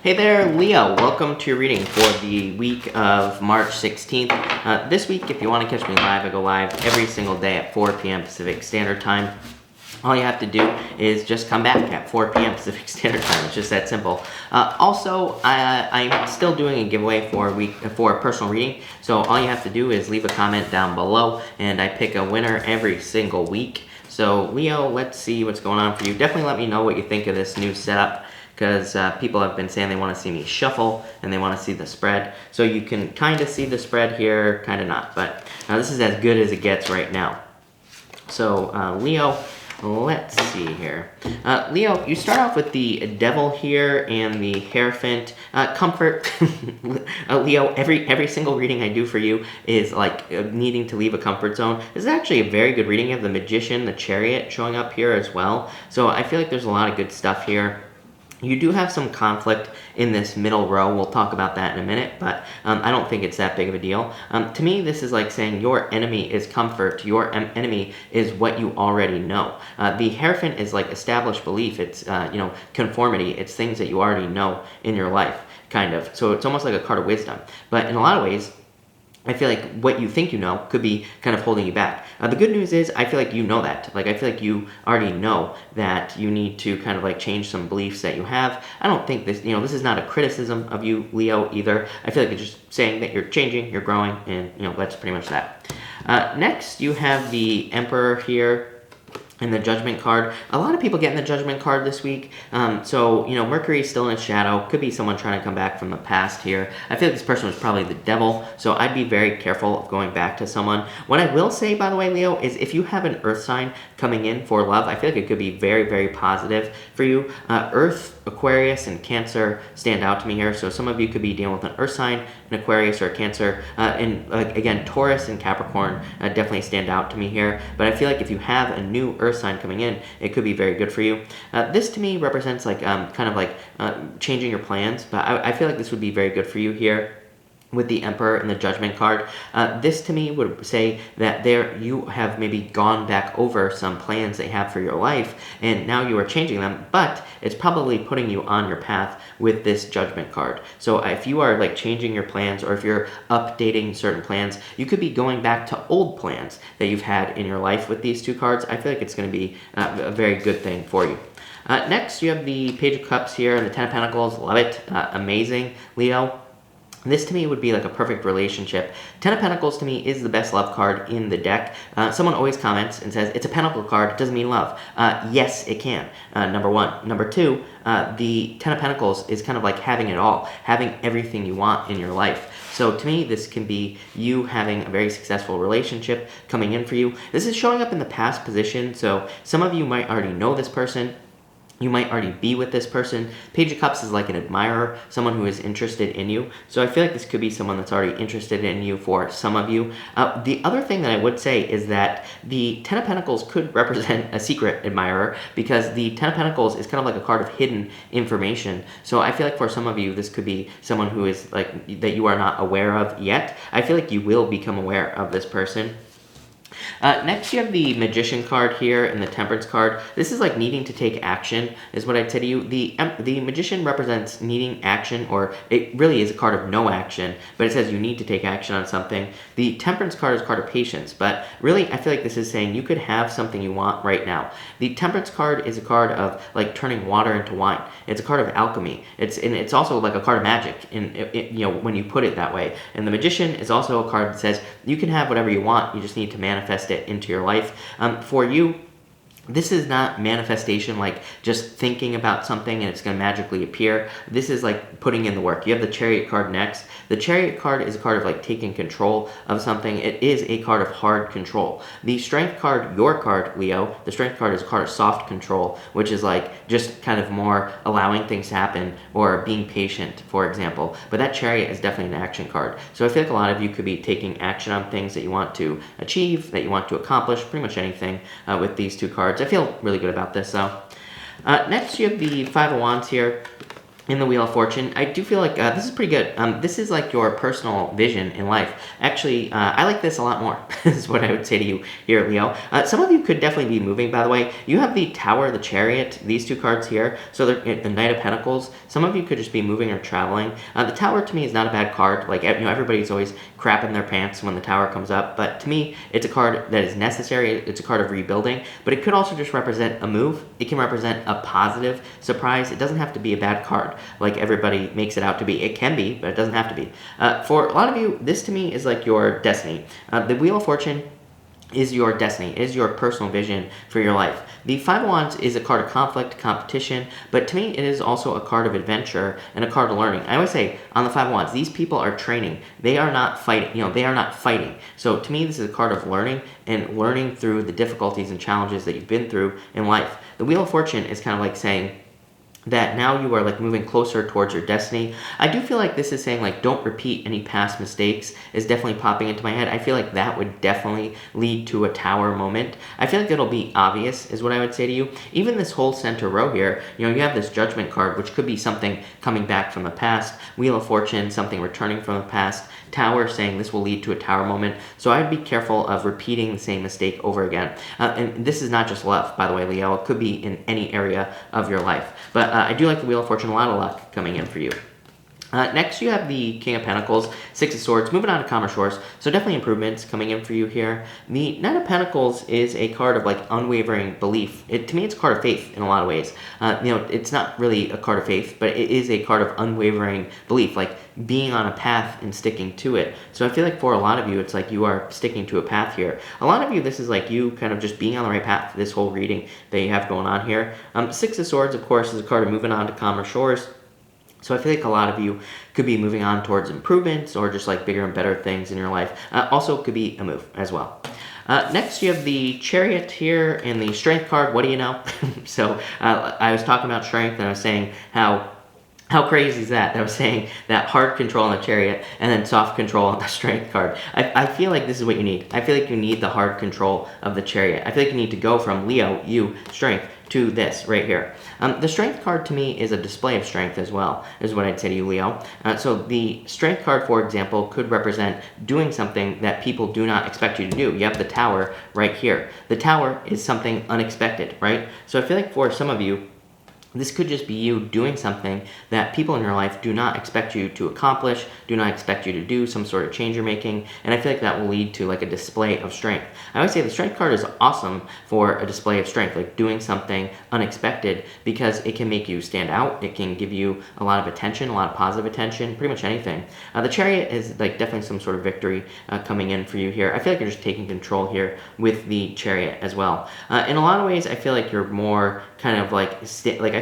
Hey there, Leo. Welcome to your reading for the week of March 16th. This week, if you want to catch me live, I go live every single day at 4 p.m. Pacific Standard Time. All you have to do is just come back at 4 p.m. Pacific Standard Time. It's just that simple. Also, I'm still doing a giveaway for a personal reading. So all you have to do is leave a comment down below, and I pick a winner every single week. So Leo, let's see what's going on for you. Definitely let me know what you think of this new setup, because people have been saying they want to see me shuffle and they want to see the spread. So you can kind of see the spread here, kind of not. But this is as good as it gets right now. So Leo, let's see here. Leo, you start off with the Devil here and the Hierophant. Comfort. Leo, every single reading I do for you is like needing to leave a comfort zone. This is actually a very good reading. You have the Magician, the Chariot showing up here as well. So I feel like there's a lot of good stuff here. You do have some conflict in this middle row. We'll talk about that in a minute, but I don't think it's that big of a deal. To me, this is like saying your enemy is comfort. Your enemy is what you already know. The Hierophant is like established belief. It's conformity. It's things that you already know in your life, kind of. So it's almost like a card of wisdom. But in a lot of ways, I feel like what you think you know could be kind of holding you back. The good news is I feel like you know that. Like, I feel like you already know that you need to kind of like change some beliefs that you have. I don't think this, this is not a criticism of you, Leo, either. I feel like it's just saying that you're changing, you're growing, and, that's pretty much that. Next, you have the Emperor here and the Judgment card. A lot of people getting the Judgment card this week. So, Mercury is still in its shadow. Could be someone trying to come back from the past here. I feel like this person was probably the devil, so I'd be very careful of going back to someone. What I will say, by the way, Leo, is if you have an Earth sign coming in for love, I feel like it could be very, very positive for you. Earth, Aquarius, and Cancer stand out to me here. So some of you could be dealing with an Earth sign, an Aquarius, or a Cancer. And again, Taurus and Capricorn definitely stand out to me here. But I feel like if you have a new Earth sign coming in, it could be very good for you. This to me represents like kind of like changing your plans, but I feel like this would be very good for you here with the Emperor and the Judgment card. This to me would say that you have maybe gone back over some plans that you have for your life, and now you are changing them, but it's probably putting you on your path with this Judgment card. So if you are like changing your plans, or if you're updating certain plans, you could be going back to old plans that you've had in your life with these two cards. I feel like it's going to be a very good thing for you. Next, you have the Page of Cups here and the Ten of Pentacles. Love it. Amazing, Leo. This to me would be like a perfect relationship. Ten of Pentacles to me is the best love card in the deck. Someone always comments and says, it's a pentacle card, it doesn't mean love. Yes, it can, number one. Number two, the Ten of Pentacles is kind of like having it all, having everything you want in your life. So to me, this can be you having a very successful relationship coming in for you. This is showing up in the past position, so some of you might already know this person. You might already be with this person. Page of Cups is like an admirer, someone who is interested in you. So I feel like this could be someone that's already interested in you for some of you. The other thing that I would say is that the Ten of Pentacles could represent a secret admirer, because the Ten of Pentacles is kind of like a card of hidden information. So I feel like for some of you, this could be someone who is like that you are not aware of yet. I feel like you will become aware of this person. Next, you have the Magician card here and the Temperance card. This is like needing to take action, is what I'd say to you. The Magician represents needing action, or it really is a card of no action, but it says you need to take action on something. The Temperance card is a card of patience, but really I feel like this is saying you could have something you want right now. The Temperance card is a card of like turning water into wine. It's a card of alchemy. It's also like a card of magic when you put it that way. And the Magician is also a card that says you can have whatever you want, you just need to manifest it into your life. For you, this is not manifestation like just thinking about something and it's going to magically appear. This is like putting in the work. You have the Chariot card next. The Chariot card is a card of like taking control of something. It is a card of hard control. The Strength card, your card, Leo, the Strength card is a card of soft control, which is like just kind of more allowing things to happen or being patient, for example. But that Chariot is definitely an action card. So I feel like a lot of you could be taking action on things that you want to achieve, that you want to accomplish, pretty much anything with these two cards. I feel really good about this, though. Next, you have the Five of Wands here in the Wheel of Fortune, I do feel like this is pretty good. This is like your personal vision in life. Actually, I like this a lot more, is what I would say to you here, Leo. Some of you could definitely be moving, by the way. You have the Tower, the Chariot, these two cards here. So they're the Knight of Pentacles. Some of you could just be moving or traveling. The Tower, to me, is not a bad card. Like, everybody's always crapping their pants when the Tower comes up. But to me, it's a card that is necessary. It's a card of rebuilding. But it could also just represent a move. It can represent a positive surprise. It doesn't have to be a bad card like everybody makes it out to be. It can be, but it doesn't have to be. For a lot of you, this to me is like your destiny. The Wheel of Fortune is your destiny, is your personal vision for your life. The Five of Wands is a card of conflict, competition, but to me it is also a card of adventure and a card of learning. I always say on the Five of Wands, these people are training. They are not fighting, they are not fighting. So to me this is a card of learning and learning through the difficulties and challenges that you've been through in life. The Wheel of Fortune is kind of like saying that now you are like moving closer towards your destiny. I do feel like this is saying like don't repeat any past mistakes is definitely popping into my head. I feel like that would definitely lead to a Tower moment. I feel like it'll be obvious is what I would say to you. Even this whole center row here, you have this Judgment card, which could be something coming back from the past. Wheel of Fortune, something returning from the past. Tower saying this will lead to a Tower moment. So I'd be careful of repeating the same mistake over again. And this is not just love, by the way, Leo. It could be in any area of your life. But I do like the Wheel of Fortune. A lot of luck coming in for you. Next, you have the King of Pentacles, Six of Swords, moving on to calmer shores. So definitely improvements coming in for you here. The Knight of Pentacles is a card of like unwavering belief. To me, it's a card of faith in a lot of ways. It's not really a card of faith, but it is a card of unwavering belief, like being on a path and sticking to it. So I feel like for a lot of you, it's like you are sticking to a path here. A lot of you, this is like you kind of just being on the right path, this whole reading that you have going on here. Six of Swords, of course, is a card of moving on to calmer shores. So I feel like a lot of you could be moving on towards improvements or just like bigger and better things in your life. Also could be a move as well. Next, you have the Chariot here and the Strength card. What do you know? So I was talking about strength and I was saying how crazy is that? I was saying that hard control on the Chariot and then soft control on the Strength card. I feel like this is what you need. I feel like you need the hard control of the Chariot. I feel like you need to go from Leo, you, Strength, to this right here. The Strength card to me is a display of strength as well, is what I'd say to you, Leo. So the Strength card, for example, could represent doing something that people do not expect you to do. You have the Tower right here. The Tower is something unexpected, right? So I feel like for some of you, this could just be you doing something that people in your life do not expect you to accomplish, do not expect you to do, some sort of change you're making, and I feel like that will lead to like a display of strength. I always say the Strength card is awesome for a display of strength, like doing something unexpected, because it can make you stand out, it can give you a lot of attention, a lot of positive attention, pretty much anything. The Chariot is like definitely some sort of victory coming in for you here. I feel like you're just taking control here with the Chariot as well. In a lot of ways, I feel like you're more kind of like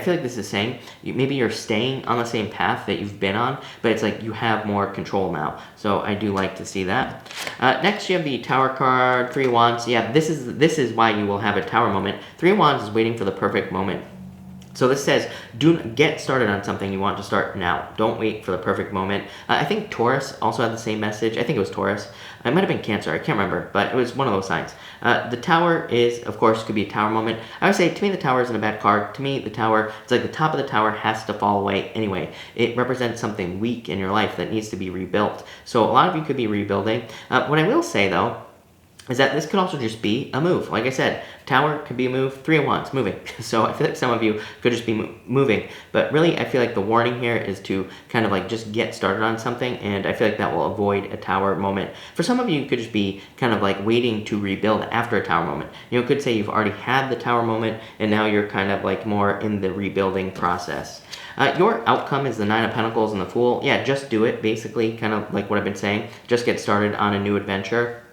I feel like this is saying maybe you're staying on the same path that you've been on, but it's like you have more control now. So I do like to see that. Next, you have the Tower card, Three of Wands. Yeah, this is why you will have a Tower moment. Three of Wands is waiting for the perfect moment. So this says, do get started on something you want to start now. Don't wait for the perfect moment. I think Taurus also had the same message. I think it was Taurus. It might have been Cancer. I can't remember, but it was one of those signs. The Tower is, of course, could be a Tower moment. I would say, to me, the Tower isn't a bad card. To me, the Tower, it's like the top of the Tower has to fall away anyway. It represents something weak in your life that needs to be rebuilt. So a lot of you could be rebuilding. What I will say, though, is that this could also just be a move. Like I said, Tower could be a move, Three of Wands, moving. So I feel like some of you could just be moving. But really, I feel like the warning here is to kind of like just get started on something, and I feel like that will avoid a Tower moment. For some of you, it could just be kind of like waiting to rebuild after a Tower moment. It could say you've already had the Tower moment, and now you're kind of like more in the rebuilding process. Your outcome is the Nine of Pentacles and the Fool. Yeah, just do it, basically, kind of like what I've been saying. Just get started on a new adventure.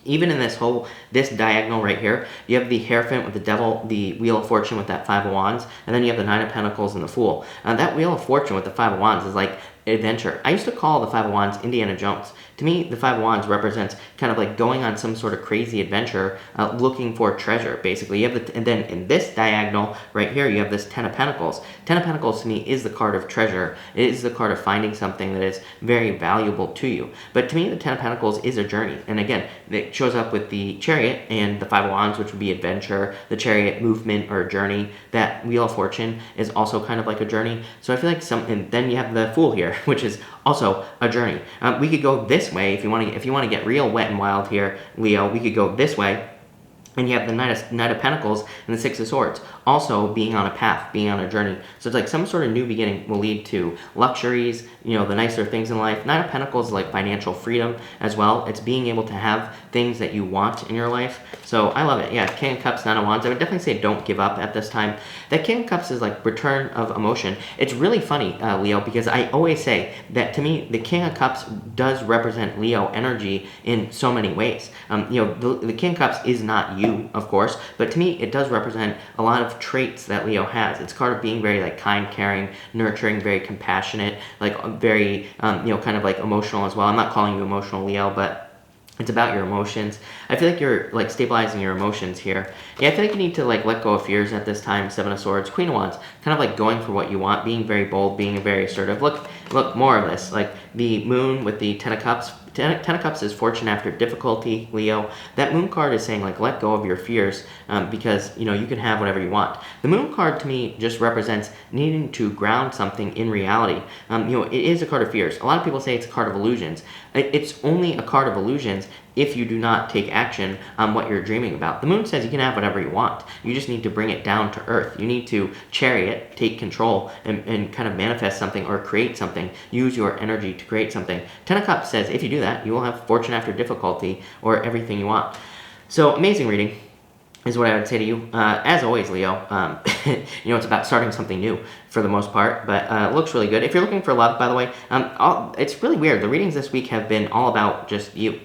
Even in this diagonal right here, you have the Hierophant with the Devil, the Wheel of Fortune with that Five of Wands, and then you have the Nine of Pentacles and the Fool. That Wheel of Fortune with the Five of Wands is like adventure. I used to call the Five of Wands Indiana Jones. To me, the Five of Wands represents kind of like going on some sort of crazy adventure, looking for treasure, basically. You have and then in this diagonal right here, you have this Ten of Pentacles. Ten of Pentacles to me is the card of treasure. It is the card of finding something that is very valuable to you. But to me, the Ten of Pentacles is a journey. And again, it shows up with the Chariot and the Five of Wands, which would be adventure, the Chariot, movement or journey. That Wheel of Fortune is also kind of like a journey. So I feel like and then you have the Fool here, which is also a journey. We could go this way if you want to get real wet and wild here, Leo. We could go this way. And you have the Knight of Pentacles and the Six of Swords, also being on a path, being on a journey. So it's like some sort of new beginning will lead to luxuries, the nicer things in life. Knight of Pentacles is like financial freedom as well. It's being able to have things that you want in your life. So I love it. Yeah, King of Cups, Nine of Wands. I would definitely say don't give up at this time. That King of Cups is like return of emotion. It's really funny, Leo, because I always say that to me, the King of Cups does represent Leo energy in so many ways. The King of Cups is not you, of course, but to me it does represent a lot of traits that Leo has. It's card of being very like kind, caring, nurturing, very compassionate, like very kind of like emotional as well. I'm not calling you emotional, Leo, but it's about your emotions. I feel like you're like stabilizing your emotions here. Yeah, I feel like you need to like let go of fears at this time. Seven of Swords, Queen of Wands, kind of like going for what you want, being very bold, being very assertive. Look, more of this, like the Moon with the Ten of Cups. Ten of Cups is fortune after difficulty, Leo. That Moon card is saying like let go of your fears because you can have whatever you want. The Moon card to me just represents needing to ground something in reality. It is a card of fears. A lot of people say it's a card of illusions. It's only a card of illusions if you do not take action on what you're dreaming about. The Moon says you can have whatever you want. You just need to bring it down to earth. You need to chariot, take control, and kind of manifest something or create something. Use your energy to create something. Ten of Cups says if you do that, you will have fortune after difficulty or everything you want. So amazing reading is what I would say to you. As always, Leo, it's about starting something new for the most part, but it looks really good. If you're looking for love, by the way, it's really weird. The readings this week have been all about just you.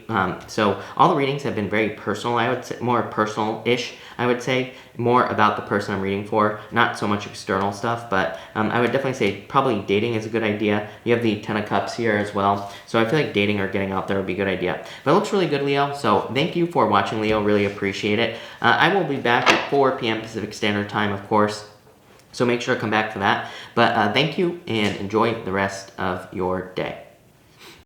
So all the readings have been very personal, I would say, more personal-ish, I would say, more about the person I'm reading for, not so much external stuff, but I would definitely say probably dating is a good idea. You have the Ten of Cups here as well, so I feel like dating or getting out there would be a good idea. But it looks really good, Leo, so thank you for watching, Leo. Really appreciate it. I will be back at 4 p.m. Pacific Standard Time, of course, so make sure to come back for that. But thank you, and enjoy the rest of your day.